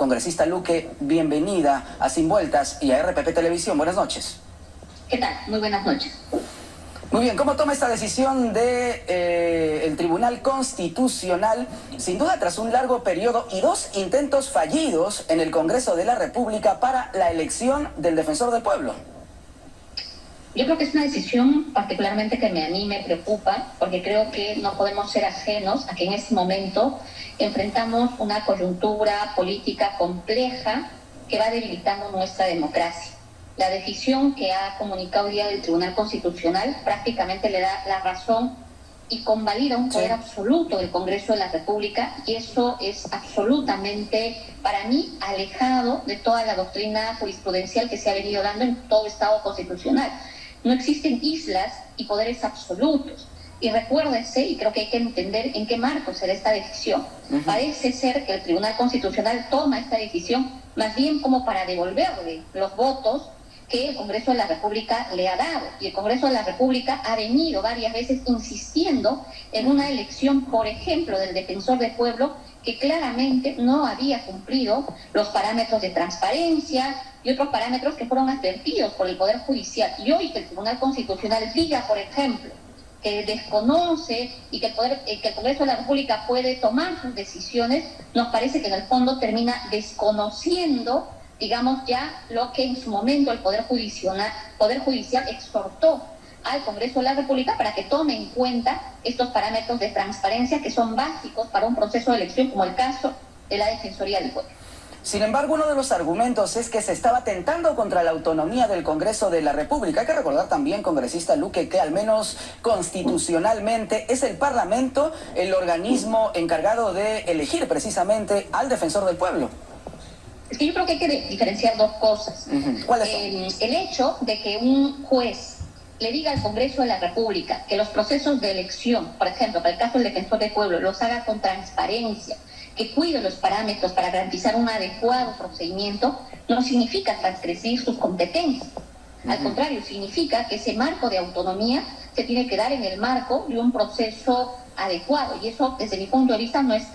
Congresista Luque, bienvenida a Sin Vueltas y a RPP Televisión. Buenas noches. ¿Qué tal? Muy buenas noches. Muy bien, ¿cómo toma esta decisión el Tribunal Constitucional? Sin duda, tras un largo periodo y 2 intentos fallidos en el Congreso de la República para la elección del Defensor del Pueblo. Yo creo que es una decisión particularmente que a mí me preocupa, porque creo que no podemos ser ajenos a que en este momento enfrentamos una coyuntura política compleja que va debilitando nuestra democracia. La decisión que ha comunicado hoy día el Tribunal Constitucional prácticamente le da la razón y convalida un poder absoluto del Congreso de la República, y eso es absolutamente, para mí, alejado de toda la doctrina jurisprudencial que se ha venido dando en todo Estado constitucional. No existen islas y poderes absolutos. Y recuérdense, y creo que hay que entender en qué marco será esta decisión. Parece ser que el Tribunal Constitucional toma esta decisión más bien como para devolverle los votos que el Congreso de la República le ha dado. Y el Congreso de la República ha venido varias veces insistiendo en una elección, por ejemplo, del Defensor del Pueblo, que claramente no había cumplido los parámetros de transparencia y otros parámetros que fueron advertidos por el Poder Judicial. Y hoy que el Tribunal Constitucional diga, por ejemplo, que desconoce y que el Congreso de la República puede tomar sus decisiones, nos parece que en el fondo termina desconociendo, digamos, ya lo que en su momento el Poder Judicial exhortó al Congreso de la República para que tome en cuenta estos parámetros de transparencia que son básicos para un proceso de elección, como el caso de la Defensoría del Pueblo. Sin embargo, uno de los argumentos es que se estaba atentando contra la autonomía del Congreso de la República. Hay que recordar también, congresista Luque, que al menos constitucionalmente es el Parlamento el organismo encargado de elegir precisamente al Defensor del Pueblo. Es que yo creo que hay que diferenciar dos cosas. ¿Cuáles son? El hecho de que un juez le diga al Congreso de la República que los procesos de elección, por ejemplo, para el caso del Defensor del Pueblo, los haga con transparencia, que cuide los parámetros para garantizar un adecuado procedimiento, no significa transgredir sus competencias. Al contrario, significa que ese marco de autonomía se tiene que dar en el marco de un proceso adecuado, y eso, desde mi punto de vista, no es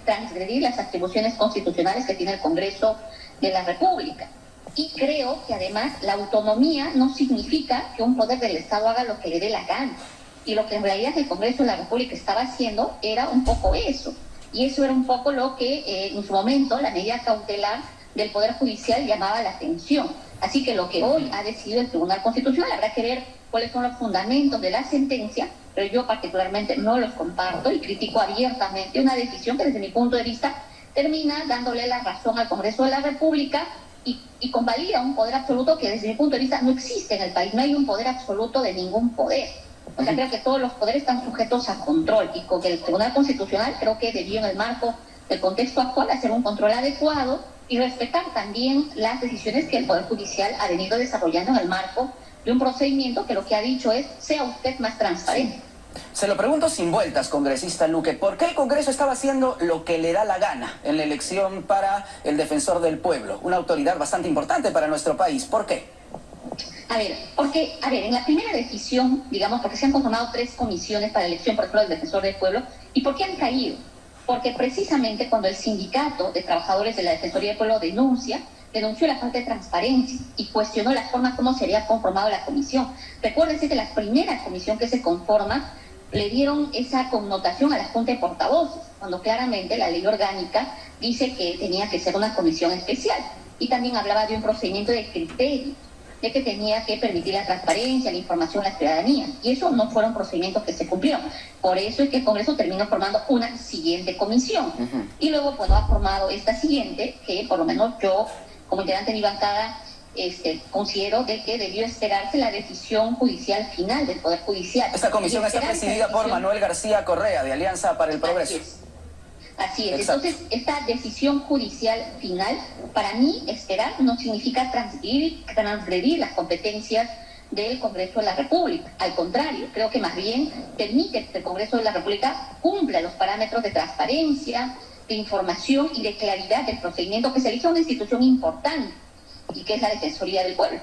transgredir las atribuciones constitucionales que tiene el Congreso de la República. Y creo que además la autonomía no significa que un poder del Estado haga lo que le dé la gana. Y lo que en realidad el Congreso de la República estaba haciendo era un poco eso. Y eso era un poco lo que en su momento la medida cautelar del Poder Judicial llamaba la atención. Así que lo que hoy ha decidido el Tribunal Constitucional, habrá que ver cuáles son los fundamentos de la sentencia, pero yo particularmente no los comparto y critico abiertamente una decisión que desde mi punto de vista termina dándole la razón al Congreso de la República y convalida un poder absoluto que desde mi punto de vista no existe en el país. No hay un poder absoluto de ningún poder. O sea, creo que todos los poderes están sujetos a control, y con que el Tribunal Constitucional creo que debió, en el marco del contexto actual, hacer un control adecuado y respetar también las decisiones que el Poder Judicial ha venido desarrollando en el marco de un procedimiento que lo que ha dicho es: sea usted más transparente. Se lo pregunto sin vueltas, congresista Luque, ¿por qué el Congreso estaba haciendo lo que le da la gana en la elección para el Defensor del Pueblo? Una autoridad bastante importante para nuestro país. ¿Por qué? En la primera decisión, digamos, porque se han conformado 3 comisiones para la elección, por ejemplo, del Defensor del Pueblo, ¿y por qué han caído? Porque precisamente cuando el Sindicato de Trabajadores de la Defensoría del Pueblo denunció la falta de transparencia y cuestionó la forma como sería conformado la comisión. Recuérdense que la primera comisión que se conforma le dieron esa connotación a la Junta de Portavoces, cuando claramente la ley orgánica dice que tenía que ser una comisión especial, y también hablaba de un procedimiento de criterio, de que tenía que permitir la transparencia, la información a la ciudadanía, y eso no fueron procedimientos que se cumplieron. Por eso es que el Congreso terminó formando una siguiente comisión, y luego ha formado esta siguiente, que por lo menos yo, como integrante de mi bancada, considero de que debió esperarse la decisión judicial final del Poder Judicial. Esta comisión está presidida por Manuel García Correa, de Alianza para el Progreso. Así es. Entonces, esta decisión judicial final, para mí, esperar no significa transgredir las competencias del Congreso de la República. Al contrario, creo que más bien permite que el Congreso de la República cumpla los parámetros de transparencia, de información y de claridad del procedimiento que se elige a una institución importante, y que es la Defensoría del Pueblo.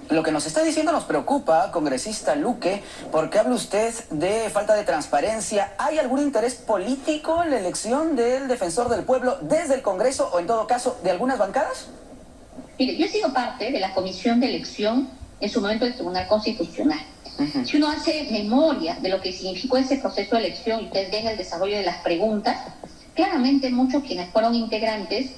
Lo que nos está diciendo nos preocupa, congresista Luque, porque habla usted de falta de transparencia. ¿Hay algún interés político en la elección del defensor del pueblo desde el Congreso o en todo caso de algunas bancadas? Mire, yo he sido parte de la comisión de elección en su momento del Tribunal Constitucional. Si uno hace memoria de lo que significó ese proceso de elección y ustedes ven el desarrollo de las preguntas, claramente muchos quienes fueron integrantes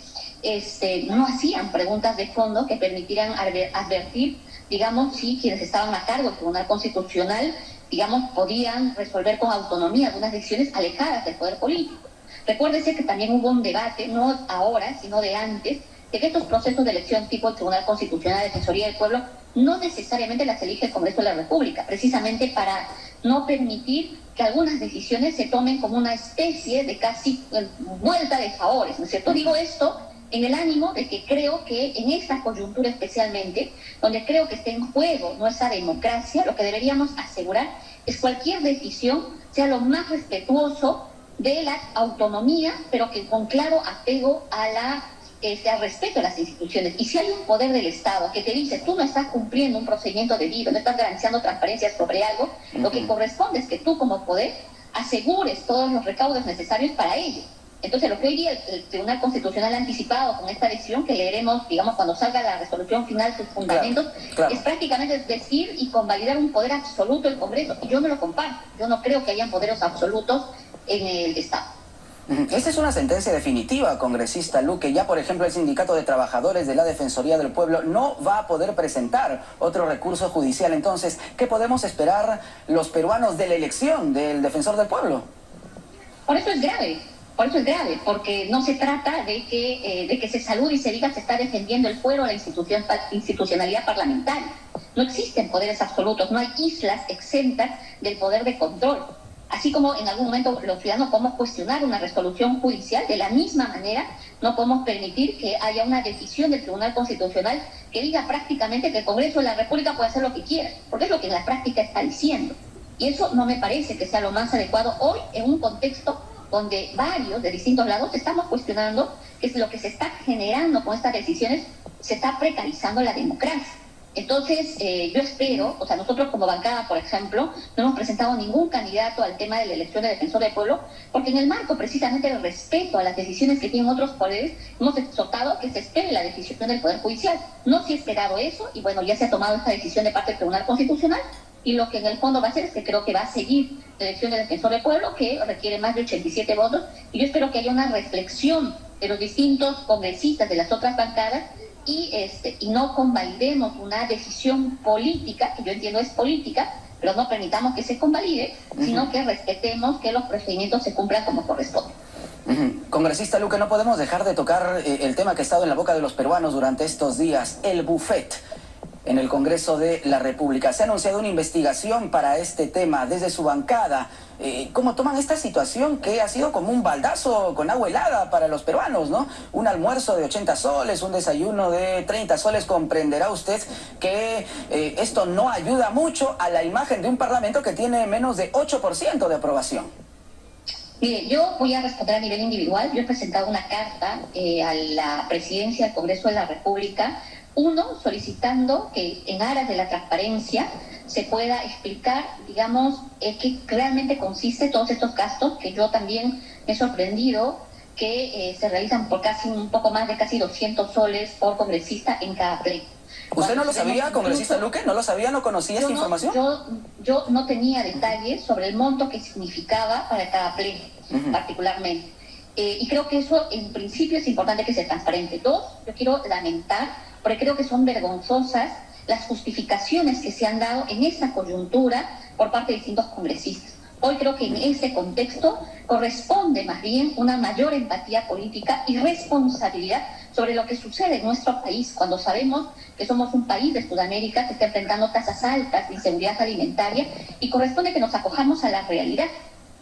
no hacían preguntas de fondo que permitieran advertir, digamos, si quienes estaban a cargo del Tribunal Constitucional, digamos, podían resolver con autonomía algunas decisiones alejadas del poder político. Recuérdese que también hubo un debate, no ahora, sino de antes, de que estos procesos de elección tipo el Tribunal Constitucional, Defensoría del Pueblo, no necesariamente las elige el Congreso de la República, precisamente para no permitir que algunas decisiones se tomen como una especie de casi vuelta de favores, ¿no es cierto? Digo esto en el ánimo de que creo que en esta coyuntura especialmente, donde creo que está en juego nuestra democracia, lo que deberíamos asegurar es cualquier decisión sea lo más respetuoso de la autonomía, pero que con claro apego a al respeto a las instituciones. Y si hay un poder del Estado que te dice, tú no estás cumpliendo un procedimiento debido, no estás garantizando transparencia sobre algo, lo que corresponde es que tú como poder asegures todos los recaudos necesarios para ello. Entonces, lo que hoy día el Tribunal Constitucional ha anticipado con esta decisión, que leeremos, digamos, cuando salga la resolución final, sus fundamentos, claro. Es prácticamente decir y convalidar un poder absoluto del Congreso. Y yo no lo comparto. Yo no creo que hayan poderes absolutos en el Estado. Esta es una sentencia definitiva, congresista Luque. Ya, por ejemplo, el Sindicato de Trabajadores de la Defensoría del Pueblo no va a poder presentar otro recurso judicial. Entonces, ¿qué podemos esperar los peruanos de la elección del Defensor del Pueblo? Por eso es grave. Por eso es grave, porque no se trata de que se salude y se diga que se está defendiendo el fuero o la institucionalidad parlamentaria. No existen poderes absolutos, no hay islas exentas del poder de control. Así como en algún momento los ciudadanos podemos cuestionar una resolución judicial, de la misma manera no podemos permitir que haya una decisión del Tribunal Constitucional que diga prácticamente que el Congreso de la República puede hacer lo que quiera, porque es lo que en la práctica está diciendo. Y eso no me parece que sea lo más adecuado hoy en un contexto donde varios de distintos lados estamos cuestionando que es lo que se está generando con estas decisiones, se está precarizando la democracia. Entonces, yo espero, o sea, nosotros como bancada, por ejemplo, no hemos presentado ningún candidato al tema de la elección de defensor del pueblo, porque en el marco precisamente del respeto a las decisiones que tienen otros poderes, hemos exhortado que se espere la decisión del Poder Judicial. No se ha esperado eso, y bueno, ya se ha tomado esta decisión de parte del Tribunal Constitucional, y lo que en el fondo va a hacer es que creo que va a seguir la elección del defensor del pueblo, que requiere más de 87 votos, y yo espero que haya una reflexión de los distintos congresistas de las otras bancadas, y no convalidemos una decisión política, que yo entiendo es política, pero no permitamos que se convalide, sino que respetemos que los procedimientos se cumplan como corresponde. Congresista Luque, no podemos dejar de tocar el tema que ha estado en la boca de los peruanos durante estos días, el buffet en el Congreso de la República. Se ha anunciado una investigación para este tema desde su bancada. ¿Cómo toman esta situación que ha sido como un baldazo con agua helada para los peruanos, ¿no? Un almuerzo de 80 soles, un desayuno de 30 soles. Comprenderá usted que esto no ayuda mucho a la imagen de un parlamento que tiene menos de 8% de aprobación. Mire, yo voy a responder a nivel individual. Yo he presentado una carta a la presidencia del Congreso de la República, solicitando que en aras de la transparencia se pueda explicar, digamos, qué realmente consiste todos estos gastos, que yo también me he sorprendido que se realizan por un poco más de casi 200 soles por congresista en cada pleno. ¿Usted no lo sabía, congresista Luque? ¿No lo sabía, no conocía esta información? Yo no tenía detalles sobre el monto que significaba para cada pleno, particularmente. Y creo que eso, en principio, es importante que sea transparente. Dos, yo quiero lamentar, porque creo que son vergonzosas las justificaciones que se han dado en esta coyuntura por parte de distintos congresistas. Hoy creo que en ese contexto corresponde más bien una mayor empatía política y responsabilidad sobre lo que sucede en nuestro país, cuando sabemos que somos un país de Sudamérica que está enfrentando tasas altas de inseguridad alimentaria, y corresponde que nos acojamos a la realidad.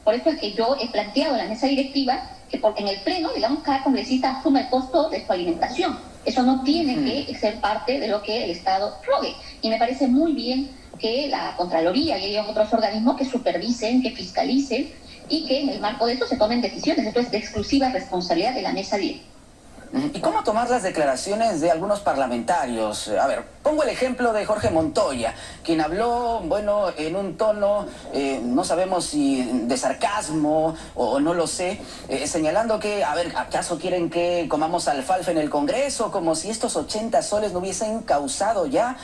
Por eso es que yo he planteado en la mesa directiva que en el pleno, digamos, cada congresista asume el costo de su alimentación. Eso no tiene que ser parte de lo que el Estado rogue. Y me parece muy bien que la Contraloría y otros organismos que supervisen, que fiscalicen, y que en el marco de esto se tomen decisiones. Esto es de exclusiva responsabilidad de la mesa directiva. ¿Y cómo tomar las declaraciones de algunos parlamentarios? A ver, pongo el ejemplo de Jorge Montoya, quien habló, bueno, en un tono, no sabemos si de sarcasmo o no lo sé, señalando que, a ver, ¿acaso quieren que comamos alfalfa en el Congreso? Como si estos 80 soles no hubiesen causado ya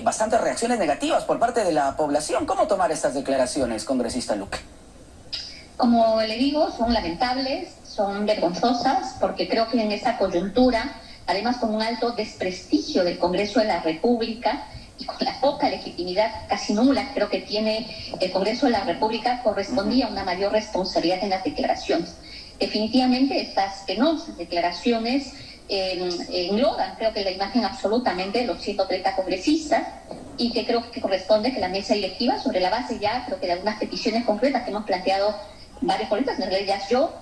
bastantes reacciones negativas por parte de la población. ¿Cómo tomar estas declaraciones, congresista Luque? Como le digo, son lamentables, son vergonzosas, porque creo que en esta coyuntura, además con un alto desprestigio del Congreso de la República y con la poca legitimidad casi nula creo que tiene el Congreso de la República, correspondía una mayor responsabilidad en las declaraciones. Definitivamente estas penosas declaraciones engloban, creo que la imagen absolutamente de los 130 congresistas, y que creo que corresponde que la mesa directiva, sobre la base ya creo que de algunas peticiones concretas que hemos planteado varios colegas, en realidad yo,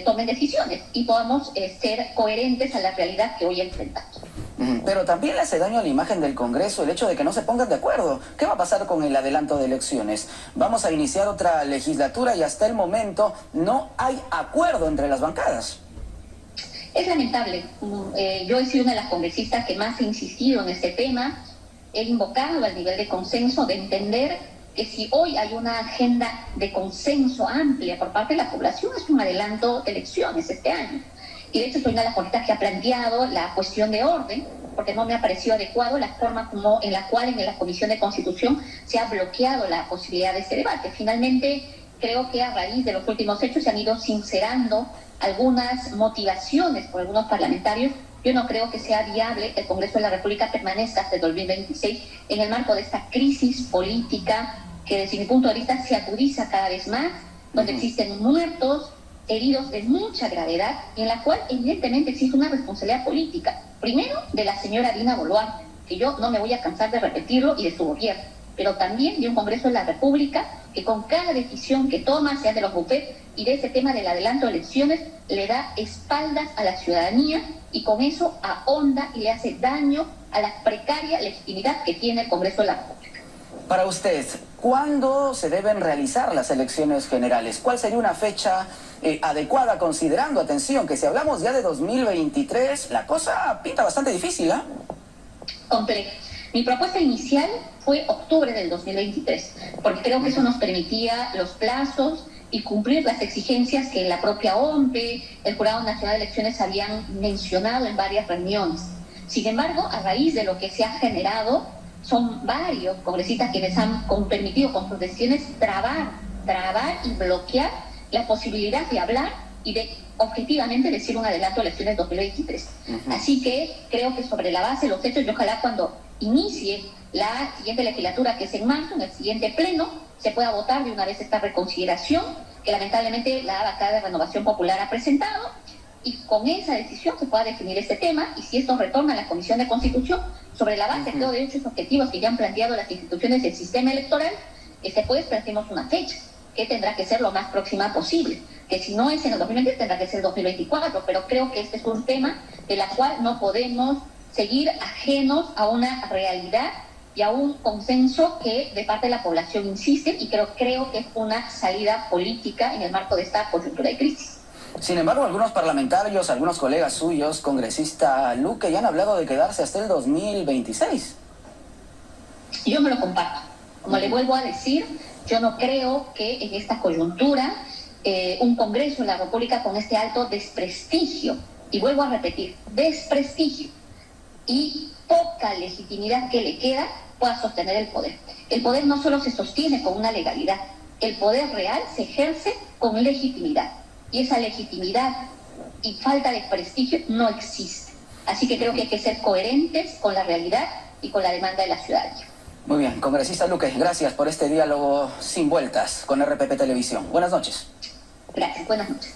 tomen decisiones y podamos ser coherentes a la realidad que hoy enfrentamos. Pero también le hace daño a la imagen del Congreso el hecho de que no se pongan de acuerdo. ¿Qué va a pasar con el adelanto de elecciones? Vamos a iniciar otra legislatura y hasta el momento no hay acuerdo entre las bancadas. Es lamentable. Yo he sido una de las congresistas que más he insistido en este tema. He invocado al nivel de consenso, de entender que si hoy hay una agenda de consenso amplia por parte de la población, es un adelanto de elecciones este año. Y de hecho soy una de las congresistas que ha planteado la cuestión de orden, porque no me ha parecido adecuado la forma en la cual en la Comisión de Constitución se ha bloqueado la posibilidad de este debate. Finalmente, creo que a raíz de los últimos hechos se han ido sincerando algunas motivaciones por algunos parlamentarios. Yo no creo que sea viable que el Congreso de la República permanezca hasta el 2026 en el marco de esta crisis política que desde mi punto de vista se agudiza cada vez más, donde existen muertos, heridos de mucha gravedad, y en la cual evidentemente existe una responsabilidad política. Primero, de la señora Dina Boluarte, que yo no me voy a cansar de repetirlo, y de su gobierno, pero también de un Congreso de la República que con cada decisión que toma, sea de los bufetes y de ese tema del adelanto de elecciones, le da espaldas a la ciudadanía y con eso ahonda y le hace daño a la precaria legitimidad que tiene el Congreso de la República. Para usted, ¿cuándo se deben realizar las elecciones generales? ¿Cuál sería una fecha adecuada, considerando, atención, que si hablamos ya de 2023, la cosa pinta bastante difícil, ¿ah? Complejo. Mi propuesta inicial fue octubre del 2023, porque creo que eso nos permitía los plazos y cumplir las exigencias que la propia OMPE, el Jurado Nacional de Elecciones habían mencionado en varias reuniones. Sin embargo, a raíz de lo que se ha generado, son varios congresistas quienes han permitido con sus decisiones trabar y bloquear la posibilidad de hablar y de objetivamente decir un adelanto de elecciones 2023. Así que creo que sobre la base de los hechos, y ojalá cuando inicie la siguiente legislatura, que es en marzo, en el siguiente pleno, se pueda votar de una vez esta reconsideración que lamentablemente la bancada de Renovación Popular ha presentado, y con esa decisión se pueda definir este tema, y si esto retorna a la Comisión de Constitución, sobre la base de hechos objetivos que ya han planteado las instituciones del sistema electoral, pues planteemos una fecha que tendrá que ser lo más próxima posible, que si no es en el 2020 tendrá que ser el 2024, pero creo que este es un tema de la cual no podemos seguir ajenos a una realidad y a un consenso que de parte de la población insiste, y creo que es una salida política en el marco de esta coyuntura de crisis. Sin embargo, algunos parlamentarios, algunos colegas suyos, congresista Luque, ya han hablado de quedarse hasta el 2026. Yo no lo comparto. Como le vuelvo a decir, yo no creo que en esta coyuntura un Congreso de la República con este alto desprestigio, y vuelvo a repetir, desprestigio y poca legitimidad que le queda, pueda sostener el poder. El poder no solo se sostiene con una legalidad, el poder real se ejerce con legitimidad, y esa legitimidad y falta de prestigio no existe. Así que creo que hay que ser coherentes con la realidad y con la demanda de la ciudadanía. Muy bien, congresista Luque, gracias por este diálogo sin vueltas con RPP Televisión. Buenas noches. Gracias, buenas noches.